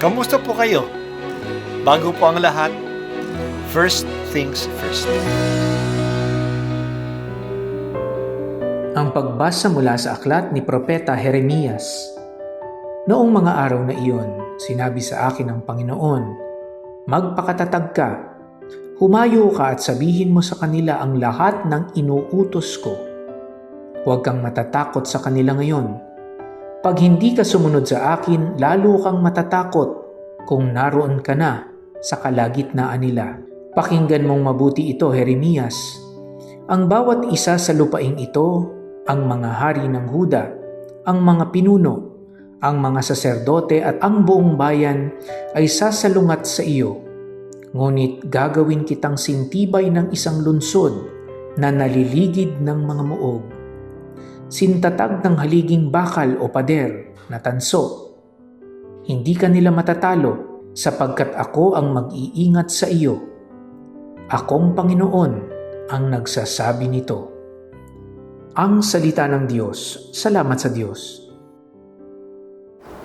Kamusta po kayo? Bago po ang lahat, first things first. Ang pagbasa mula sa aklat ni Propeta Jeremias. Noong mga araw na iyon, sinabi sa akin ng Panginoon, "Magpakatatag ka, humayo ka at sabihin mo sa kanila ang lahat ng inuutos ko. Huwag kang matatakot sa kanila ngayon. Pag hindi ka sumunod sa akin, lalo kang matatakot kung naroon ka na sa kalagitnaan nila." Pakinggan mong mabuti ito, Jeremias. Ang bawat isa sa lupaing ito, ang mga hari ng Huda, ang mga pinuno, ang mga saserdote at ang buong bayan ay sasalungat sa iyo. Ngunit gagawin kitang sintibay ng isang lunsod na naliligid ng mga muog. Sintatag ng haliging bakal o pader na tanso. Hindi ka nila matatalo sapagkat ako ang mag-iingat sa iyo. Akong Panginoon ang nagsasabi nito. Ang salita ng Diyos. Salamat sa Diyos.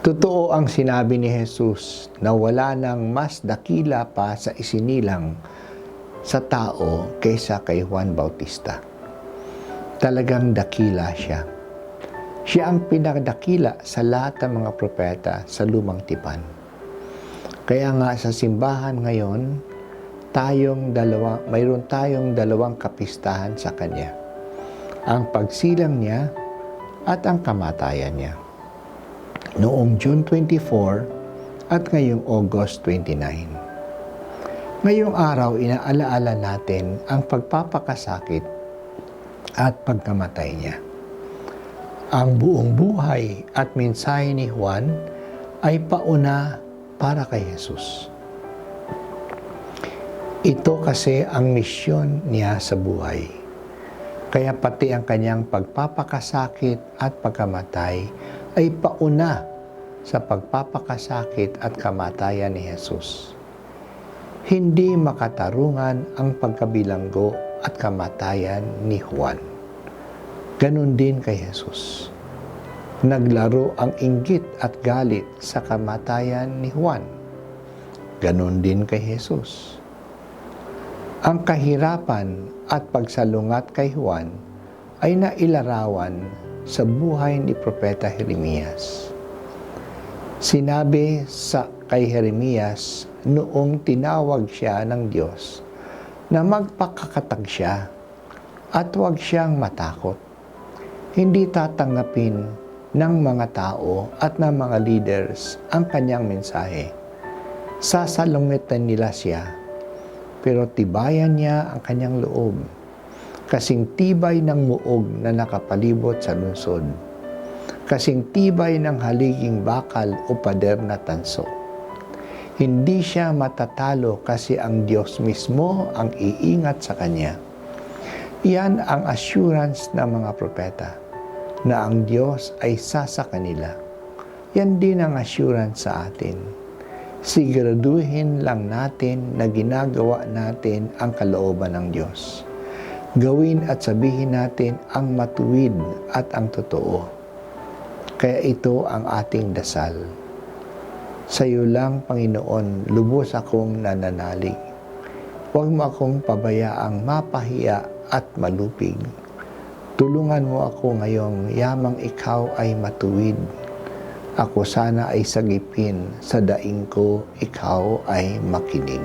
Totoo ang sinabi ni Jesus na wala nang mas dakila pa sa isinilang sa tao kaysa kay Juan Bautista. Talagang dakila siya. Siya ang pinakadakila sa lahat ng mga propeta sa Lumang Tipan. Kaya nga sa simbahan ngayon, mayroon tayong dalawang kapistahan sa Kanya. Ang pagsilang niya at ang kamatayan niya. Noong June 24 at ngayong August 29. Ngayong araw, inaalaala natin ang pagpapakasakit at pagkamatay niya. Ang buong buhay at mensahe ni Juan ay pauna para kay Jesus. Ito kasi ang misyon niya sa buhay. Kaya pati ang kanyang pagpapakasakit at pagkamatay ay pauna sa pagpapakasakit at kamatayan ni Jesus. Hindi makatarungan ang pagkabilanggo at kamatayan ni Juan. Ganon din kay Jesus. Naglaro ang inggit at galit sa kamatayan ni Juan. Ganon din kay Jesus. Ang kahirapan at pagsalungat kay Juan ay nailarawan sa buhay ni Propeta Jeremias. Sinabi kay Jeremias noong tinawag siya ng Diyos na magpakakatag siya at huwag siyang matakot. Hindi tatanggapin ng mga tao at ng mga leaders ang kanyang mensahe. Sasalungitan nila siya, pero tibayan niya ang kanyang loob, kasing tibay ng muog na nakapalibot sa lungsod, kasing tibay ng haliging bakal o pader na tanso. Hindi siya matatalo kasi ang Diyos mismo ang iingat sa kanya. Iyan ang assurance ng mga propeta, na ang Diyos ay sa kanila. Yan din ang assurance sa atin. Siguraduhin lang natin na ginagawa natin ang kalooban ng Diyos. Gawin at sabihin natin ang matuwid at ang totoo. Kaya ito ang ating dasal. Sa iyo lang, Panginoon, lubos akong nananalig. Huwag mo akong pabayaang mapahiya at malupig. Tulungan mo ako ngayong yamang ikaw ay matuwid. Ako sana ay sagipin, sa daing ko ikaw ay makinig.